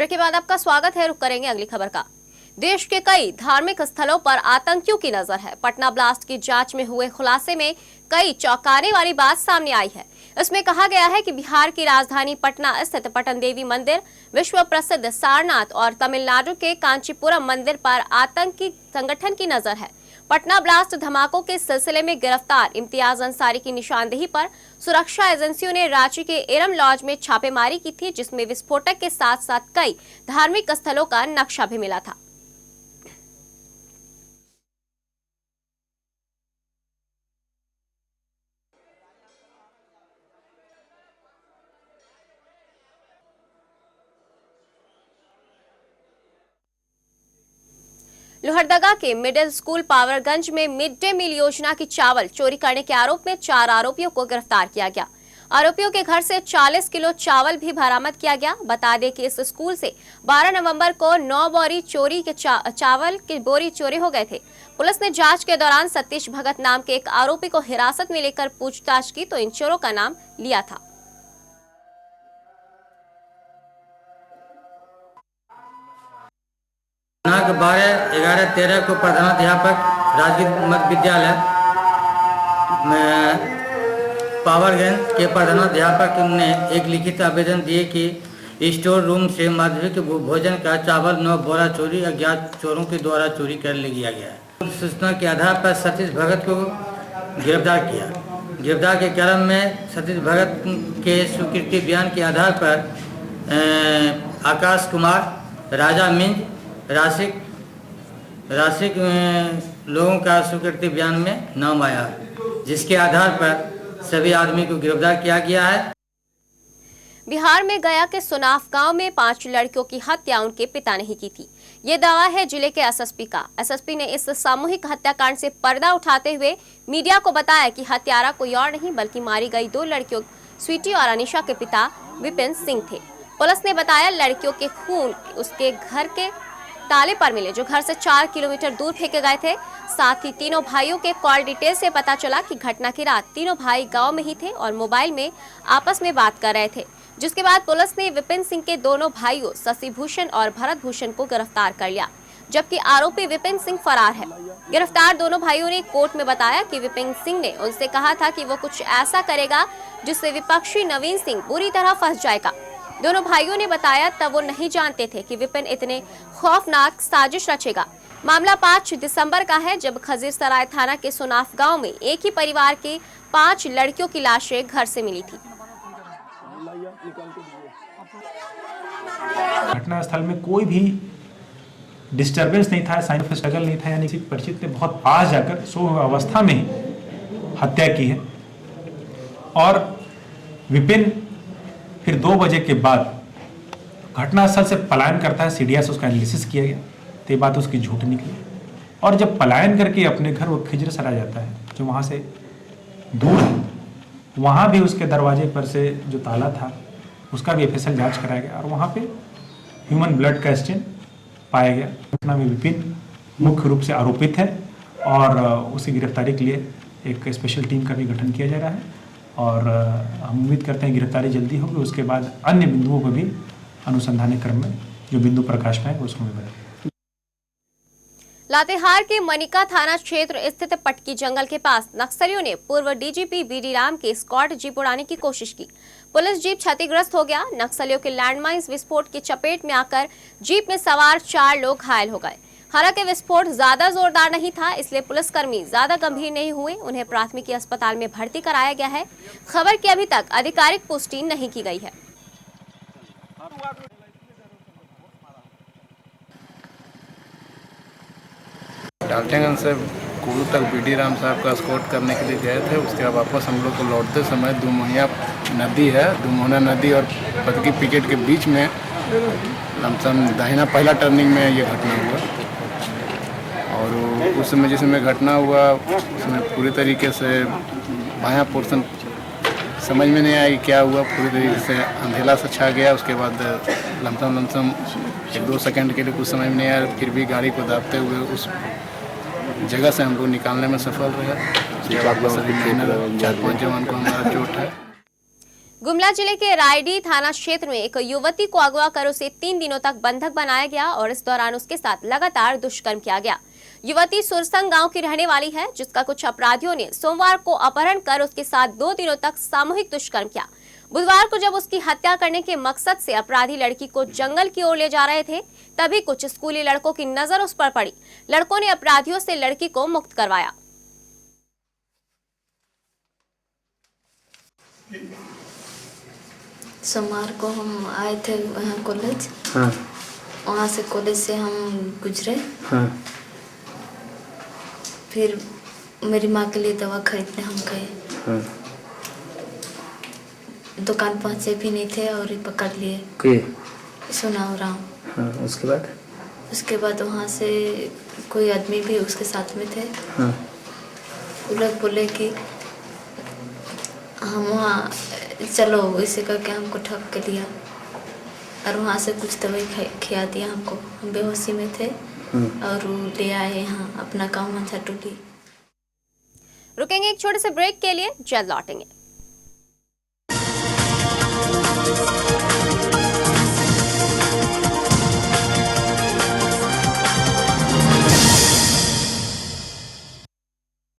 के बाद आपका स्वागत है। रुक करेंगे अगली खबर का। देश के कई धार्मिक स्थलों पर आतंकियों की नजर है। पटना ब्लास्ट की जांच में हुए खुलासे में कई चौंकाने वाली बात सामने आई है। इसमें कहा गया है कि बिहार की राजधानी पटना स्थित पटन देवी मंदिर, विश्व प्रसिद्ध सारनाथ और तमिलनाडु के कांचीपुरम मंदिर पर आतंकी संगठन की नजर है। पटना ब्लास्ट धमाकों के सिलसिले में गिरफ्तार इम्तियाज अंसारी की निशानदेही पर सुरक्षा एजेंसियों ने रांची के एरम लॉज में छापेमारी की थी, जिसमें विस्फोटक के साथ साथ कई धार्मिक स्थलों का नक्शा भी मिला था। लोहरदगा के मिडिल स्कूल पावरगंज में मिड डे मील योजना की चावल चोरी करने के आरोप में 4 आरोपियों को गिरफ्तार किया गया। आरोपियों के घर से 40 किलो चावल भी बरामद किया गया। बता दें कि इस स्कूल से 12 नवंबर को 9 बोरी चोरी के चावल के बोरी चोरी हो गए थे। पुलिस ने जांच के दौरान सतीश भगत नाम के एक आरोपी को हिरासत में लेकर पूछताछ की तो इन चोरों का नाम लिया था। दिनांक 12/11/13 को प्रधानाध्यापक राजकीय मध्य विद्यालय में पावरगंज के प्रधानाध्यापक ने एक लिखित आवेदन दिए कि स्टोर रूम से माध्यमिक भोजन का चावल 9 बोरा चोरी अज्ञात चोरों के द्वारा चोरी कर लिया गया है। सूचना के आधार पर सतीश भगत को गिरफ्तार किया। गिरफ्तार के क्रम में सतीश भगत के स्वीकृति बयान के आधार पर आकाश कुमार, राजा मिंज, राशिक लोगों का स्वीकृति बयान में नाम आया, जिसके आधार पर सभी आदमी को गिरफ्तार किया गया है। बिहार में गया के सुनाफ गांव में 5 लड़कियों की हत्या उनके पिता ने ही की थी। ये दावा है जिले के एसएसपी का। एसएसपी ने इस सामूहिक हत्याकांड से पर्दा उठाते हुए मीडिया को बताया कि हत्यारा कोई और नहीं बल्कि मारी गई 2 लड़कियों स्वीटी और अनिशा के पिता विपिन सिंह थे। पुलिस ने बताया लड़कियों के खून उसके घर के ताले पर मिले, जो घर से 4 किलोमीटर दूर फेंके गए थे। साथ ही तीनों भाइयों के कॉल डिटेल से पता चला कि घटना की रात तीनों भाई गांव में ही थे और मोबाइल में आपस में बात कर रहे थे, जिसके बाद पुलिस ने विपिन सिंह के दोनों भाइयों शशि भूषण और भरत भूषण को गिरफ्तार कर लिया, जबकि आरोपी विपिन सिंह फरार है। गिरफ्तार दोनों भाइयों ने कोर्ट में बताया कि विपिन सिंह ने उनसे कहा था कि वो कुछ ऐसा करेगा जिससे विपक्षी नवीन सिंह बुरी तरह फंस जाएगा। दोनों भाइयों ने बताया तब वो नहीं जानते थे कि विपिन इतने खौफनाक साजिश रचेगा। मामला 5 दिसंबर का है, जब खजीरसराय थाना के सुनाफ गांव में एक ही परिवार की 5 लड़कियों की लाशें घर से मिली थी। घटना स्थल में कोई भी डिस्टरबेंस नहीं था, साइन ऑफ स्ट्रगल नहीं था, यानी किसी परिचित ने बहुत पास जाकर सो अवस्था में ही हत्या की है। और विपिन फिर 2 बजे के बाद घटनास्थल से पलायन करता है। सीडीआर से उसका एनालिसिस किया गया तो ये बात उसकी झूठ निकली। और जब पलायन करके अपने घर वो खिजरसराय जाता है, जो वहाँ से दूर है, वहाँ भी उसके दरवाजे पर से जो ताला था उसका भी एफएसएल जांच कराया गया और वहाँ पे ह्यूमन ब्लड का स्टेन पाया गया। घटना में विपिन मुख्य रूप से आरोपित है और उसकी गिरफ्तारी के लिए एक स्पेशल टीम का भी गठन किया जा रहा है और हम उम्मीद करते हैं गिरफ्तारी जल्दी होगी। उसके बाद अन्य बिंदुओं पर भी अनुसंधान क्रम में जो बिंदु प्रकाश में है उसको भी बढ़े। लातेहार के मनिका थाना क्षेत्र स्थित पटकी जंगल के पास नक्सलियों ने पूर्व डीजीपी बीडी राम के स्क्वाड जीप उड़ाने की कोशिश की। पुलिस जीप क्षतिग्रस्त हो गया। नक्सलियों के लैंडमाइंस विस्फोट की चपेट में आकर जीप में सवार 4 लोग घायल हो गए। हालांकि विस्फोट ज्यादा जोरदार नहीं था, इसलिए पुलिसकर्मी ज्यादा गंभीर नहीं हुए। उन्हें प्राथमिकी अस्पताल में भर्ती कराया गया है। खबर की अभी तक आधिकारिक पुष्टि नहीं की गई है। डाल्टनगंज से कुल्लू तक बीडी राम साहब का स्कॉट करने के लिए गए थे। उसके बाद वापस हम लोग को लौटते समय दुमोहिया नदी है, दुमोहिया नदी और पतकी पिकेट के बीच में लमसम दाहिना पहला टर्निंग में ये घटना हुआ। और उस समय जिस समय घटना हुआ उसमें पूरी तरीके से बायां पोर्शन समझ में नहीं आया कि क्या हुआ। पूरी तरीके से अंधेला सा छा गया। उसके बाद लमसम 1-2 सेकंड के लिए कुछ समझ में नहीं आया, फिर भी गाड़ी को दाबते हुए उस जगह से हम लोग निकालने में सफल रहे। उसके बाद 4-5 जवान को हमारा चोट है। गुमला जिले के रायडी थाना क्षेत्र में एक युवती को अगवा कर उसे 3 दिनों तक बंधक बनाया गया और इस दौरान उसके साथ लगातार दुष्कर्म किया गया। युवती सुरसंग गांव की रहने वाली है, जिसका कुछ अपराधियों ने सोमवार को अपहरण कर उसके साथ 2 दिनों तक सामूहिक दुष्कर्म किया। बुधवार को जब उसकी हत्या करने के मकसद से अपराधी लड़की को जंगल की ओर ले जा रहे थे, तभी कुछ स्कूली लड़कों की नजर उस पर पड़ी। लड़कों ने अपराधियों से लड़की को मुक्त करवाया। सोमवार को हम आए थे वहाँ कॉलेज। हाँ। वहाँ से कॉलेज से हम गुजरे। हाँ। फिर मेरी माँ के लिए दवा खरीदने हम गए। हाँ। दुकान पहुँचे भी नहीं थे और पकड़ लिए। सुनाओ राम। हाँ, उसके बाद वहाँ से कोई आदमी भी उसके साथ में थे। हाँ। वो लोग बोले कि हम वहाँ चलो, इसे करके हमको ठग के लिया और वहाँ से कुछ दवाई खिला दिया हमको। हम बेहोशी में थे और ले आए यहाँ अपना गाँव मंझा टोली। रुकेंगे एक छोटे से ब्रेक के लिए, जल्द लौटेंगे।